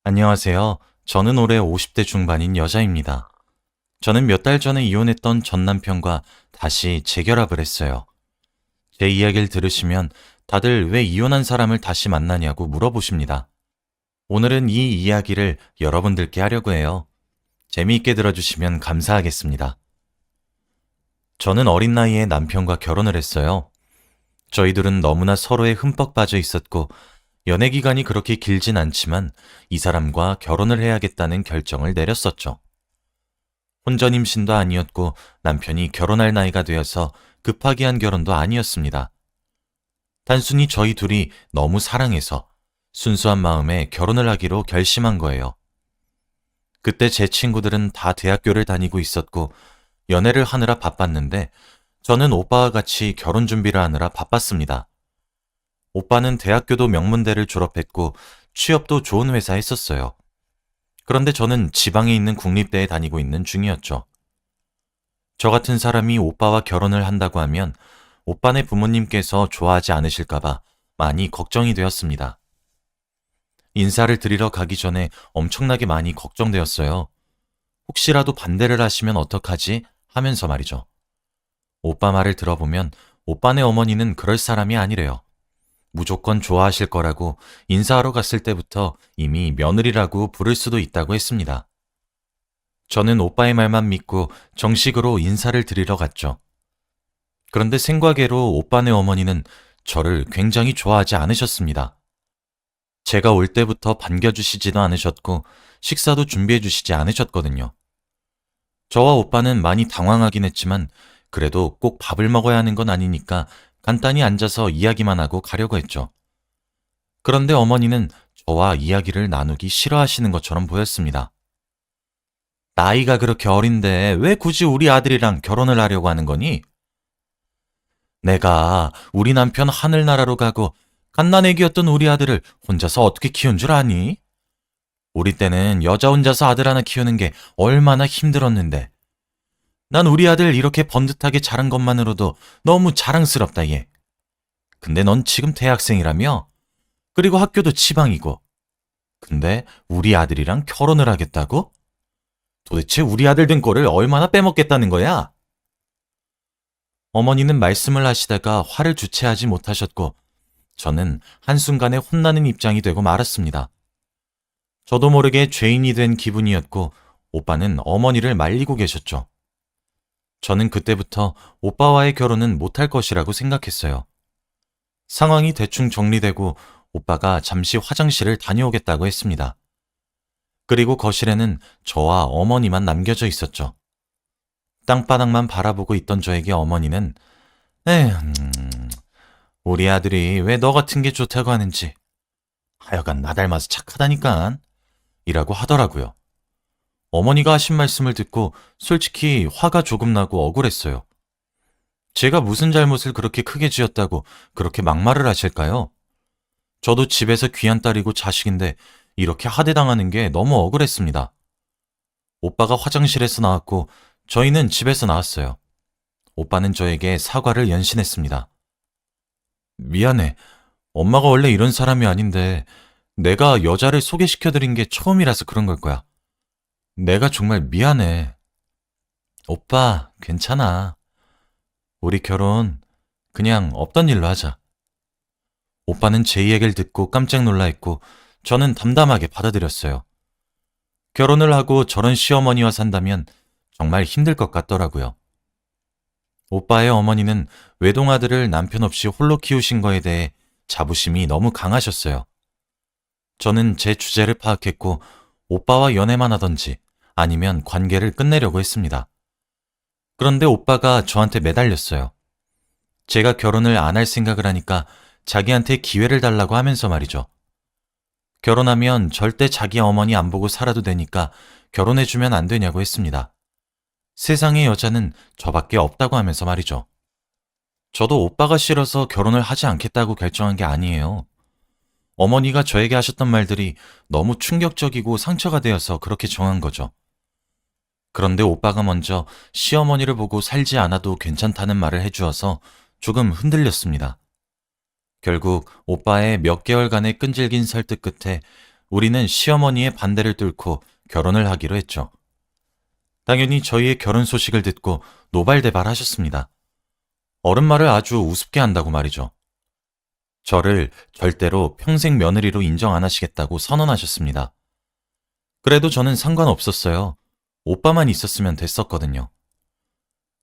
안녕하세요. 저는 올해 50대 중반인 여자입니다. 저는 몇 달 전에 이혼했던 전 남편과 다시 재결합을 했어요. 제 이야기를 들으시면 다들 왜 이혼한 사람을 다시 만나냐고 물어보십니다. 오늘은 이 이야기를 여러분들께 하려고 해요. 재미있게 들어주시면 감사하겠습니다. 저는 어린 나이에 남편과 결혼을 했어요. 저희들은 너무나 서로에 흠뻑 빠져 있었고, 연애 기간이 그렇게 길진 않지만 이 사람과 결혼을 해야겠다는 결정을 내렸었죠. 혼전 임신도 아니었고 남편이 결혼할 나이가 되어서 급하게 한 결혼도 아니었습니다. 단순히 저희 둘이 너무 사랑해서 순수한 마음에 결혼을 하기로 결심한 거예요. 그때 제 친구들은 다 대학교를 다니고 있었고 연애를 하느라 바빴는데 저는 오빠와 같이 결혼 준비를 하느라 바빴습니다. 오빠는 대학교도 명문대를 졸업했고 취업도 좋은 회사에 있었어요. 그런데 저는 지방에 있는 국립대에 다니고 있는 중이었죠. 저 같은 사람이 오빠와 결혼을 한다고 하면 오빠네 부모님께서 좋아하지 않으실까봐 많이 걱정이 되었습니다. 인사를 드리러 가기 전에 엄청나게 많이 걱정되었어요. 혹시라도 반대를 하시면 어떡하지? 하면서 말이죠. 오빠 말을 들어보면 오빠네 어머니는 그럴 사람이 아니래요. 무조건 좋아하실 거라고 인사하러 갔을 때부터 이미 며느리라고 부를 수도 있다고 했습니다. 저는 오빠의 말만 믿고 정식으로 인사를 드리러 갔죠. 그런데 생과계로 오빠네 어머니는 저를 굉장히 좋아하지 않으셨습니다. 제가 올 때부터 반겨주시지도 않으셨고 식사도 준비해주시지 않으셨거든요. 저와 오빠는 많이 당황하긴 했지만 그래도 꼭 밥을 먹어야 하는 건 아니니까 간단히 앉아서 이야기만 하고 가려고 했죠. 그런데 어머니는 저와 이야기를 나누기 싫어하시는 것처럼 보였습니다. 나이가 그렇게 어린데 왜 굳이 우리 아들이랑 결혼을 하려고 하는 거니? 내가 우리 남편 하늘나라로 가고 갓난애기였던 우리 아들을 혼자서 어떻게 키운 줄 아니? 우리 때는 여자 혼자서 아들 하나 키우는 게 얼마나 힘들었는데. 난 우리 아들 이렇게 번듯하게 자란 것만으로도 너무 자랑스럽다, 얘. 근데 넌 지금 대학생이라며? 그리고 학교도 지방이고. 근데 우리 아들이랑 결혼을 하겠다고? 도대체 우리 아들 된 꼴을 얼마나 빼먹겠다는 거야? 어머니는 말씀을 하시다가 화를 주체하지 못하셨고, 저는 한순간에 혼나는 입장이 되고 말았습니다. 저도 모르게 죄인이 된 기분이었고, 오빠는 어머니를 말리고 계셨죠. 저는 그때부터 오빠와의 결혼은 못할 것이라고 생각했어요. 상황이 대충 정리되고 오빠가 잠시 화장실을 다녀오겠다고 했습니다. 그리고 거실에는 저와 어머니만 남겨져 있었죠. 땅바닥만 바라보고 있던 저에게 어머니는 에휴, 우리 아들이 왜 너 같은 게 좋다고 하는지 하여간 나 닮아서 착하다니까 이라고 하더라고요. 어머니가 하신 말씀을 듣고 솔직히 화가 조금 나고 억울했어요. 제가 무슨 잘못을 그렇게 크게 지었다고 그렇게 막말을 하실까요? 저도 집에서 귀한 딸이고 자식인데 이렇게 하대당하는 게 너무 억울했습니다. 오빠가 화장실에서 나왔고 저희는 집에서 나왔어요. 오빠는 저에게 사과를 연신했습니다. 미안해. 엄마가 원래 이런 사람이 아닌데 내가 여자를 소개시켜드린 게 처음이라서 그런 걸 거야. 내가 정말 미안해. 오빠, 괜찮아. 우리 결혼 그냥 없던 일로 하자. 오빠는 제 이야기를 듣고 깜짝 놀라 했고 저는 담담하게 받아들였어요. 결혼을 하고 저런 시어머니와 산다면 정말 힘들 것 같더라고요. 오빠의 어머니는 외동아들을 남편 없이 홀로 키우신 거에 대해 자부심이 너무 강하셨어요. 저는 제 주제를 파악했고 오빠와 연애만 하던지 아니면 관계를 끝내려고 했습니다. 그런데 오빠가 저한테 매달렸어요. 제가 결혼을 안 할 생각을 하니까 자기한테 기회를 달라고 하면서 말이죠. 결혼하면 절대 자기 어머니 안 보고 살아도 되니까 결혼해주면 안 되냐고 했습니다. 세상에 여자는 저밖에 없다고 하면서 말이죠. 저도 오빠가 싫어서 결혼을 하지 않겠다고 결정한 게 아니에요. 어머니가 저에게 하셨던 말들이 너무 충격적이고 상처가 되어서 그렇게 정한 거죠. 그런데 오빠가 먼저 시어머니를 보고 살지 않아도 괜찮다는 말을 해주어서 조금 흔들렸습니다. 결국 오빠의 몇 개월간의 끈질긴 설득 끝에 우리는 시어머니의 반대를 뚫고 결혼을 하기로 했죠. 당연히 저희의 결혼 소식을 듣고 노발대발하셨습니다. 어른 말을 아주 우습게 한다고 말이죠. 저를 절대로 평생 며느리로 인정 안 하시겠다고 선언하셨습니다. 그래도 저는 상관없었어요. 오빠만 있었으면 됐었거든요.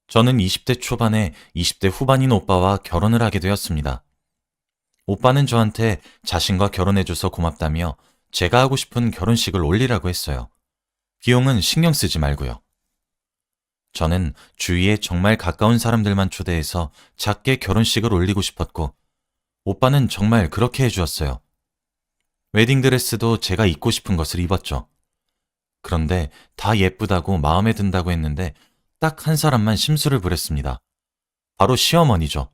저는 20대 초반에 20대 후반인 오빠와 결혼을 하게 되었습니다. 오빠는 저한테 자신과 결혼해줘서 고맙다며 제가 하고 싶은 결혼식을 올리라고 했어요. 비용은 신경 쓰지 말고요. 저는 주위에 정말 가까운 사람들만 초대해서 작게 결혼식을 올리고 싶었고, 오빠는 정말 그렇게 해주었어요. 웨딩드레스도 제가 입고 싶은 것을 입었죠. 그런데 다 예쁘다고 마음에 든다고 했는데 딱 한 사람만 심술을 부렸습니다. 바로 시어머니죠.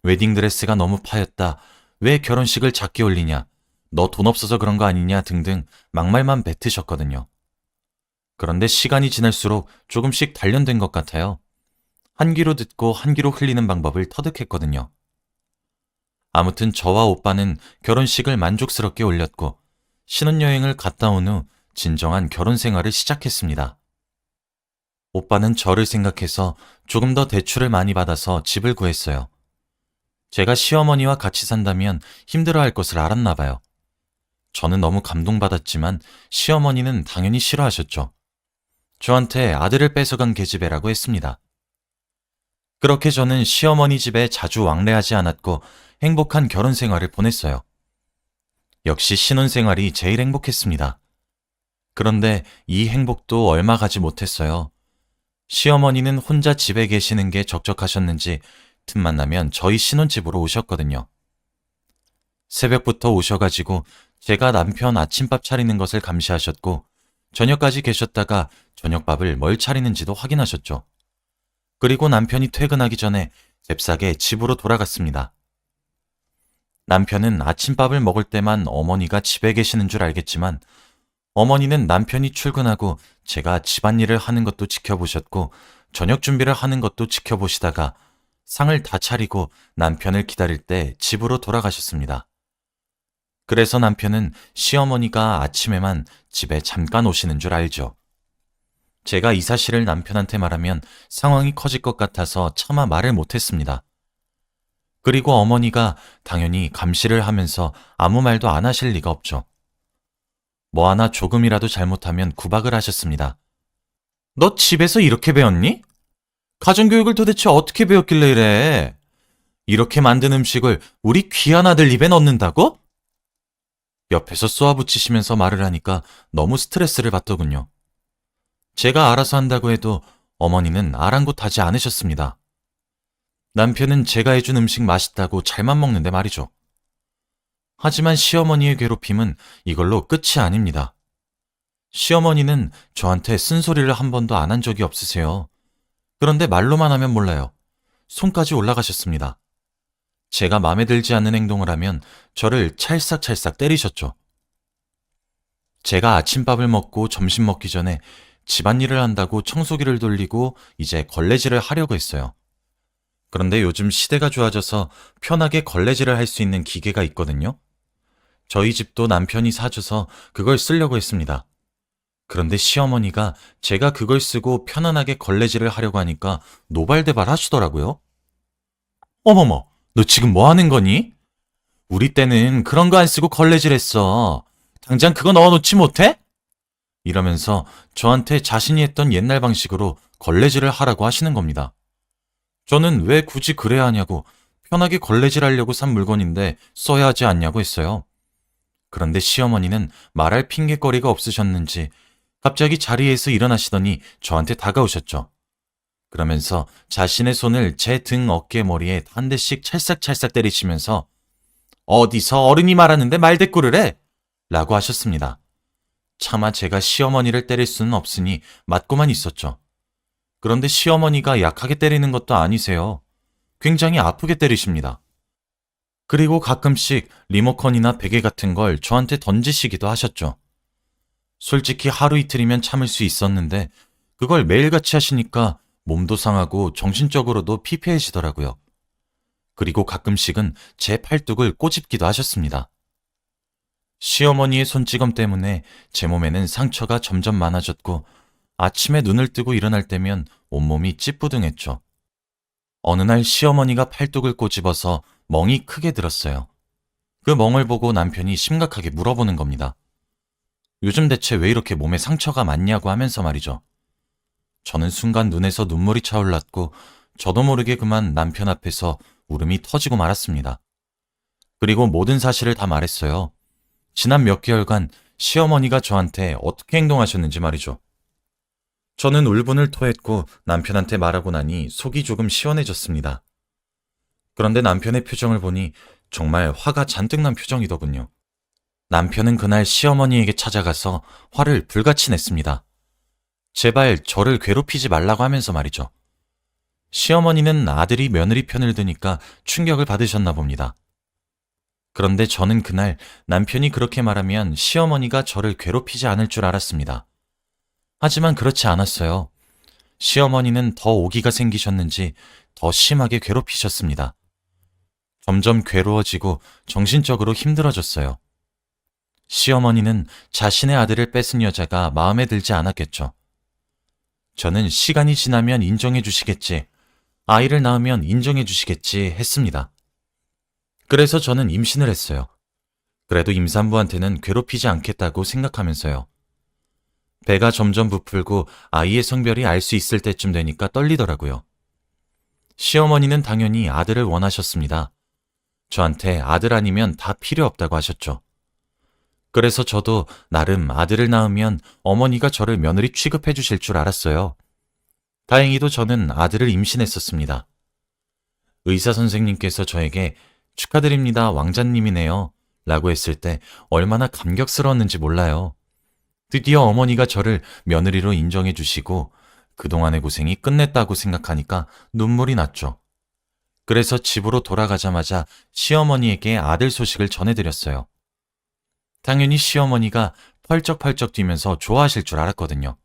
웨딩드레스가 너무 파였다. 왜 결혼식을 작게 올리냐. 너 돈 없어서 그런 거 아니냐 등등 막말만 뱉으셨거든요. 그런데 시간이 지날수록 조금씩 단련된 것 같아요. 한 귀로 듣고 한 귀로 흘리는 방법을 터득했거든요. 아무튼 저와 오빠는 결혼식을 만족스럽게 올렸고 신혼여행을 갔다 온 후 진정한 결혼 생활을 시작했습니다. 오빠는 저를 생각해서 조금 더 대출을 많이 받아서 집을 구했어요. 제가 시어머니와 같이 산다면 힘들어할 것을 알았나 봐요. 저는 너무 감동받았지만 시어머니는 당연히 싫어하셨죠. 저한테 아들을 뺏어간 계집애라고 했습니다. 그렇게 저는 시어머니 집에 자주 왕래하지 않았고 행복한 결혼 생활을 보냈어요. 역시 신혼생활이 제일 행복했습니다. 그런데 이 행복도 얼마 가지 못했어요. 시어머니는 혼자 집에 계시는 게 적적하셨는지 틈만 나면 저희 신혼집으로 오셨거든요. 새벽부터 오셔가지고 제가 남편 아침밥 차리는 것을 감시하셨고 저녁까지 계셨다가 저녁밥을 뭘 차리는지도 확인하셨죠. 그리고 남편이 퇴근하기 전에 잽싸게 집으로 돌아갔습니다. 남편은 아침밥을 먹을 때만 어머니가 집에 계시는 줄 알겠지만 어머니는 남편이 출근하고 제가 집안일을 하는 것도 지켜보셨고 저녁 준비를 하는 것도 지켜보시다가 상을 다 차리고 남편을 기다릴 때 집으로 돌아가셨습니다. 그래서 남편은 시어머니가 아침에만 집에 잠깐 오시는 줄 알죠. 제가 이 사실을 남편한테 말하면 상황이 커질 것 같아서 차마 말을 못했습니다. 그리고 어머니가 당연히 감시를 하면서 아무 말도 안 하실 리가 없죠. 뭐 하나 조금이라도 잘못하면 구박을 하셨습니다. 너 집에서 이렇게 배웠니? 가정교육을 도대체 어떻게 배웠길래 이래? 이렇게 만든 음식을 우리 귀한 아들 입에 넣는다고? 옆에서 쏘아붙이시면서 말을 하니까 너무 스트레스를 받더군요. 제가 알아서 한다고 해도 어머니는 아랑곳하지 않으셨습니다. 남편은 제가 해준 음식 맛있다고 잘만 먹는데 말이죠. 하지만 시어머니의 괴롭힘은 이걸로 끝이 아닙니다. 시어머니는 저한테 쓴소리를 한 번도 안 한 적이 없으세요. 그런데 말로만 하면 몰라요. 손까지 올라가셨습니다. 제가 마음에 들지 않는 행동을 하면 저를 찰싹찰싹 때리셨죠. 제가 아침밥을 먹고 점심 먹기 전에 집안일을 한다고 청소기를 돌리고 이제 걸레질을 하려고 했어요. 그런데 요즘 시대가 좋아져서 편하게 걸레질을 할 수 있는 기계가 있거든요. 저희 집도 남편이 사줘서 그걸 쓰려고 했습니다. 그런데 시어머니가 제가 그걸 쓰고 편안하게 걸레질을 하려고 하니까 노발대발 하시더라고요. 어머머, 너 지금 뭐 하는 거니? 우리 때는 그런 거 안 쓰고 걸레질 했어. 당장 그거 넣어놓지 못해? 이러면서 저한테 자신이 했던 옛날 방식으로 걸레질을 하라고 하시는 겁니다. 저는 왜 굳이 그래야 하냐고 편하게 걸레질 하려고 산 물건인데 써야 하지 않냐고 했어요. 그런데 시어머니는 말할 핑계거리가 없으셨는지 갑자기 자리에서 일어나시더니 저한테 다가오셨죠. 그러면서 자신의 손을 제 등 어깨 머리에 한 대씩 찰싹찰싹 때리시면서 어디서 어른이 말하는데 말대꾸를 해? 라고 하셨습니다. 차마 제가 시어머니를 때릴 수는 없으니 맞고만 있었죠. 그런데 시어머니가 약하게 때리는 것도 아니세요. 굉장히 아프게 때리십니다. 그리고 가끔씩 리모컨이나 베개 같은 걸 저한테 던지시기도 하셨죠. 솔직히 하루 이틀이면 참을 수 있었는데 그걸 매일같이 하시니까 몸도 상하고 정신적으로도 피폐해지더라고요. 그리고 가끔씩은 제 팔뚝을 꼬집기도 하셨습니다. 시어머니의 손찌검 때문에 제 몸에는 상처가 점점 많아졌고 아침에 눈을 뜨고 일어날 때면 온몸이 찌뿌둥했죠. 어느 날 시어머니가 팔뚝을 꼬집어서 멍이 크게 들었어요. 그 멍을 보고 남편이 심각하게 물어보는 겁니다. 요즘 대체 왜 이렇게 몸에 상처가 많냐고 하면서 말이죠. 저는 순간 눈에서 눈물이 차올랐고 저도 모르게 그만 남편 앞에서 울음이 터지고 말았습니다. 그리고 모든 사실을 다 말했어요. 지난 몇 개월간 시어머니가 저한테 어떻게 행동하셨는지 말이죠. 저는 울분을 토했고 남편한테 말하고 나니 속이 조금 시원해졌습니다. 그런데 남편의 표정을 보니 정말 화가 잔뜩 난 표정이더군요. 남편은 그날 시어머니에게 찾아가서 화를 불같이 냈습니다. 제발 저를 괴롭히지 말라고 하면서 말이죠. 시어머니는 아들이 며느리 편을 드니까 충격을 받으셨나 봅니다. 그런데 저는 그날 남편이 그렇게 말하면 시어머니가 저를 괴롭히지 않을 줄 알았습니다. 하지만 그렇지 않았어요. 시어머니는 더 오기가 생기셨는지 더 심하게 괴롭히셨습니다. 점점 괴로워지고 정신적으로 힘들어졌어요. 시어머니는 자신의 아들을 뺏은 여자가 마음에 들지 않았겠죠. 저는 시간이 지나면 인정해 주시겠지, 아이를 낳으면 인정해 주시겠지 했습니다. 그래서 저는 임신을 했어요. 그래도 임산부한테는 괴롭히지 않겠다고 생각하면서요. 배가 점점 부풀고 아이의 성별이 알 수 있을 때쯤 되니까 떨리더라고요. 시어머니는 당연히 아들을 원하셨습니다. 저한테 아들 아니면 다 필요 없다고 하셨죠. 그래서 저도 나름 아들을 낳으면 어머니가 저를 며느리 취급해 주실 줄 알았어요. 다행히도 저는 아들을 임신했었습니다. 의사 선생님께서 저에게 축하드립니다, 왕자님이네요 라고 했을 때 얼마나 감격스러웠는지 몰라요. 드디어 어머니가 저를 며느리로 인정해 주시고 그동안의 고생이 끝냈다고 생각하니까 눈물이 났죠. 그래서 집으로 돌아가자마자 시어머니에게 아들 소식을 전해드렸어요. 당연히 시어머니가 펄쩍펄쩍 뛰면서 좋아하실 줄 알았거든요.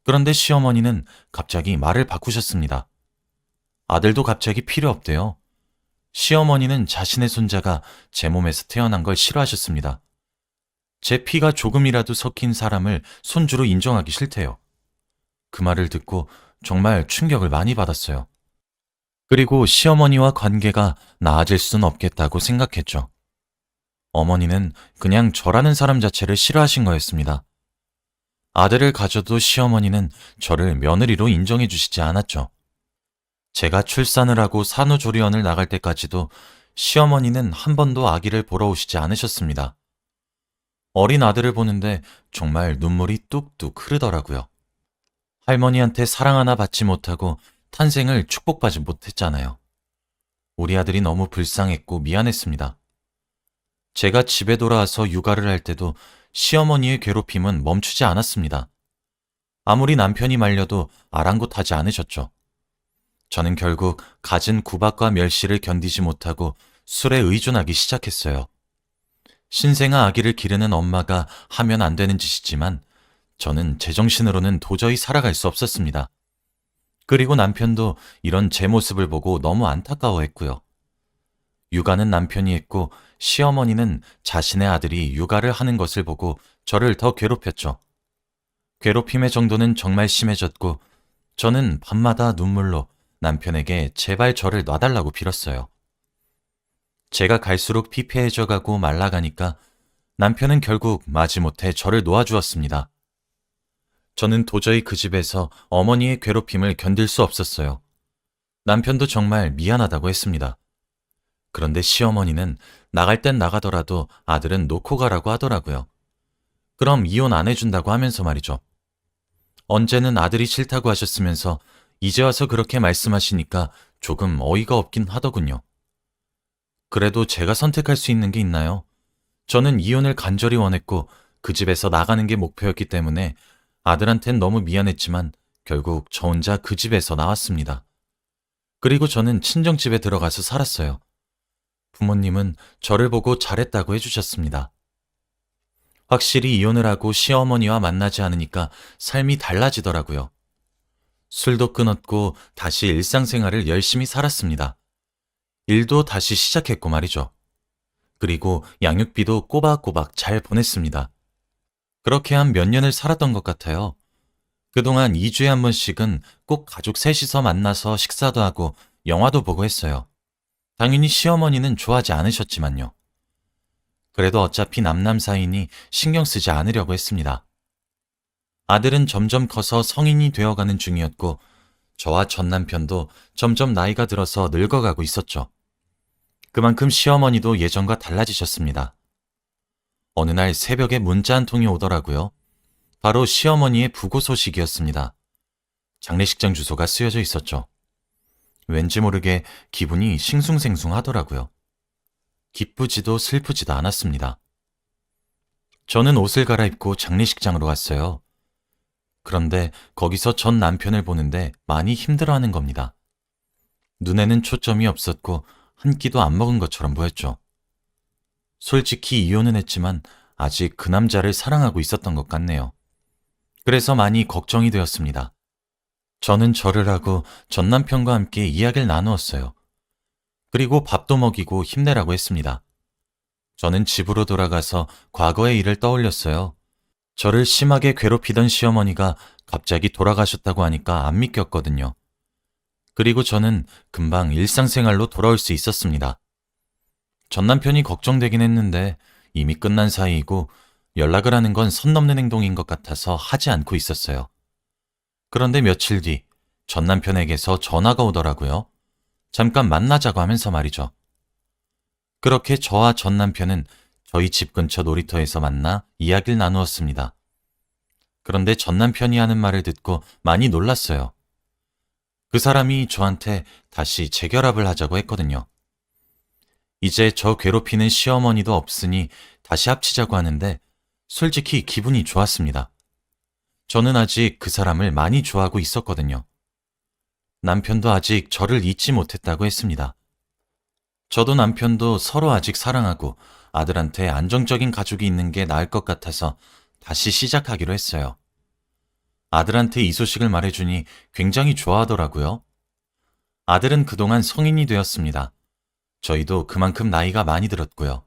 그런데 시어머니는 갑자기 말을 바꾸셨습니다. 아들도 갑자기 필요 없대요. 시어머니는 자신의 손자가 제 몸에서 태어난 걸 싫어하셨습니다. 제 피가 조금이라도 섞인 사람을 손주로 인정하기 싫대요. 그 말을 듣고 정말 충격을 많이 받았어요. 그리고 시어머니와 관계가 나아질 수는 없겠다고 생각했죠. 어머니는 그냥 저라는 사람 자체를 싫어하신 거였습니다. 아들을 가져도 시어머니는 저를 며느리로 인정해 주시지 않았죠. 제가 출산을 하고 산후조리원을 나갈 때까지도 시어머니는 한 번도 아기를 보러 오시지 않으셨습니다. 어린 아들을 보는데 정말 눈물이 뚝뚝 흐르더라고요. 할머니한테 사랑 하나 받지 못하고 탄생을 축복받지 못했잖아요. 우리 아들이 너무 불쌍했고 미안했습니다. 제가 집에 돌아와서 육아를 할 때도 시어머니의 괴롭힘은 멈추지 않았습니다. 아무리 남편이 말려도 아랑곳하지 않으셨죠. 저는 결국 갖은 구박과 멸시를 견디지 못하고 술에 의존하기 시작했어요. 신생아 아기를 기르는 엄마가 하면 안 되는 짓이지만 저는 제정신으로는 도저히 살아갈 수 없었습니다. 그리고 남편도 이런 제 모습을 보고 너무 안타까워했고요. 육아는 남편이 했고 시어머니는 자신의 아들이 육아를 하는 것을 보고 저를 더 괴롭혔죠. 괴롭힘의 정도는 정말 심해졌고 저는 밤마다 눈물로 남편에게 제발 저를 놔달라고 빌었어요. 제가 갈수록 피폐해져 가고 말라가니까 남편은 결국 마지못해 저를 놓아주었습니다. 저는 도저히 그 집에서 어머니의 괴롭힘을 견딜 수 없었어요. 남편도 정말 미안하다고 했습니다. 그런데 시어머니는 나갈 땐 나가더라도 아들은 놓고 가라고 하더라고요. 그럼 이혼 안 해준다고 하면서 말이죠. 언제는 아들이 싫다고 하셨으면서 이제 와서 그렇게 말씀하시니까 조금 어이가 없긴 하더군요. 그래도 제가 선택할 수 있는 게 있나요? 저는 이혼을 간절히 원했고 그 집에서 나가는 게 목표였기 때문에 아들한텐 너무 미안했지만 결국 저 혼자 그 집에서 나왔습니다. 그리고 저는 친정집에 들어가서 살았어요. 부모님은 저를 보고 잘했다고 해주셨습니다. 확실히 이혼을 하고 시어머니와 만나지 않으니까 삶이 달라지더라고요. 술도 끊었고 다시 일상생활을 열심히 살았습니다. 일도 다시 시작했고 말이죠. 그리고 양육비도 꼬박꼬박 잘 보냈습니다. 그렇게 한 몇 년을 살았던 것 같아요. 그동안 2주에 한 번씩은 꼭 가족 셋이서 만나서 식사도 하고 영화도 보고 했어요. 당연히 시어머니는 좋아하지 않으셨지만요. 그래도 어차피 남남 사이니 신경 쓰지 않으려고 했습니다. 아들은 점점 커서 성인이 되어가는 중이었고 저와 전 남편도 점점 나이가 들어서 늙어가고 있었죠. 그만큼 시어머니도 예전과 달라지셨습니다. 어느 날 새벽에 문자 한 통이 오더라고요. 바로 시어머니의 부고 소식이었습니다. 장례식장 주소가 쓰여져 있었죠. 왠지 모르게 기분이 싱숭생숭하더라고요. 기쁘지도 슬프지도 않았습니다. 저는 옷을 갈아입고 장례식장으로 갔어요. 그런데 거기서 전 남편을 보는데 많이 힘들어하는 겁니다. 눈에는 초점이 없었고 한 끼도 안 먹은 것처럼 보였죠. 솔직히 이혼은 했지만 아직 그 남자를 사랑하고 있었던 것 같네요. 그래서 많이 걱정이 되었습니다. 저는 절을 하고 전 남편과 함께 이야기를 나누었어요. 그리고 밥도 먹이고 힘내라고 했습니다. 저는 집으로 돌아가서 과거의 일을 떠올렸어요. 저를 심하게 괴롭히던 시어머니가 갑자기 돌아가셨다고 하니까 안 믿겼거든요. 그리고 저는 금방 일상생활로 돌아올 수 있었습니다. 전 남편이 걱정되긴 했는데 이미 끝난 사이이고 연락을 하는 건 선 넘는 행동인 것 같아서 하지 않고 있었어요. 그런데 며칠 뒤 전 남편에게서 전화가 오더라고요. 잠깐 만나자고 하면서 말이죠. 그렇게 저와 전 남편은 저희 집 근처 놀이터에서 만나 이야기를 나누었습니다. 그런데 전 남편이 하는 말을 듣고 많이 놀랐어요. 그 사람이 저한테 다시 재결합을 하자고 했거든요. 이제 저 괴롭히는 시어머니도 없으니 다시 합치자고 하는데 솔직히 기분이 좋았습니다. 저는 아직 그 사람을 많이 좋아하고 있었거든요. 남편도 아직 저를 잊지 못했다고 했습니다. 저도 남편도 서로 아직 사랑하고 아들한테 안정적인 가족이 있는 게 나을 것 같아서 다시 시작하기로 했어요. 아들한테 이 소식을 말해주니 굉장히 좋아하더라고요. 아들은 그동안 성인이 되었습니다. 저희도 그만큼 나이가 많이 들었고요.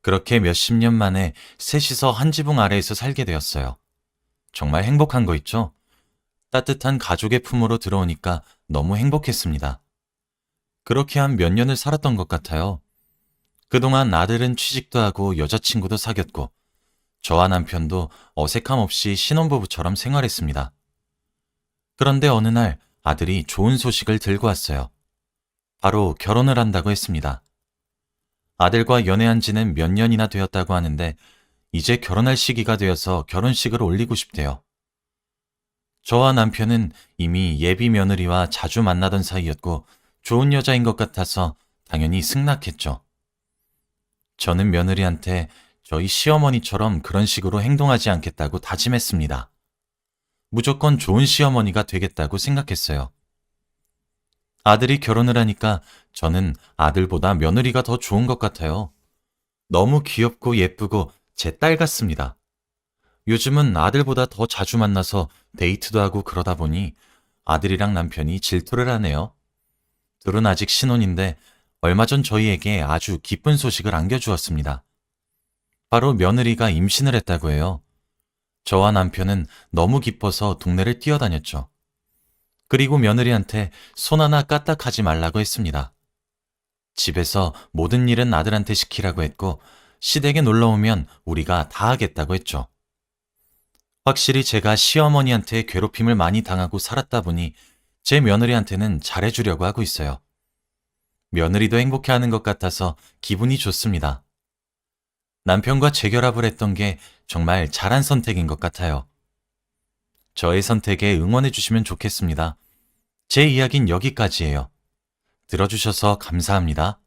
그렇게 몇십 년 만에 셋이서 한 지붕 아래에서 살게 되었어요. 정말 행복한 거 있죠? 따뜻한 가족의 품으로 들어오니까 너무 행복했습니다. 그렇게 한 몇 년을 살았던 것 같아요. 그동안 아들은 취직도 하고 여자친구도 사귀었고 저와 남편도 어색함 없이 신혼부부처럼 생활했습니다. 그런데 어느 날 아들이 좋은 소식을 들고 왔어요. 바로 결혼을 한다고 했습니다. 아들과 연애한 지는 몇 년이나 되었다고 하는데 이제 결혼할 시기가 되어서 결혼식을 올리고 싶대요. 저와 남편은 이미 예비 며느리와 자주 만나던 사이였고 좋은 여자인 것 같아서 당연히 승낙했죠. 저는 며느리한테 저희 시어머니처럼 그런 식으로 행동하지 않겠다고 다짐했습니다. 무조건 좋은 시어머니가 되겠다고 생각했어요. 아들이 결혼을 하니까 저는 아들보다 며느리가 더 좋은 것 같아요. 너무 귀엽고 예쁘고 제 딸 같습니다. 요즘은 아들보다 더 자주 만나서 데이트도 하고 그러다 보니 아들이랑 남편이 질투를 하네요. 둘은 아직 신혼인데 얼마 전 저희에게 아주 기쁜 소식을 안겨주었습니다. 바로 며느리가 임신을 했다고 해요. 저와 남편은 너무 기뻐서 동네를 뛰어다녔죠. 그리고 며느리한테 손 하나 까딱하지 말라고 했습니다. 집에서 모든 일은 아들한테 시키라고 했고 시댁에 놀러 오면 우리가 다 하겠다고 했죠. 확실히 제가 시어머니한테 괴롭힘을 많이 당하고 살았다 보니 제 며느리한테는 잘해주려고 하고 있어요. 며느리도 행복해하는 것 같아서 기분이 좋습니다. 남편과 재결합을 했던 게 정말 잘한 선택인 것 같아요. 저의 선택에 응원해 주시면 좋겠습니다. 제 이야기는 여기까지예요. 들어주셔서 감사합니다.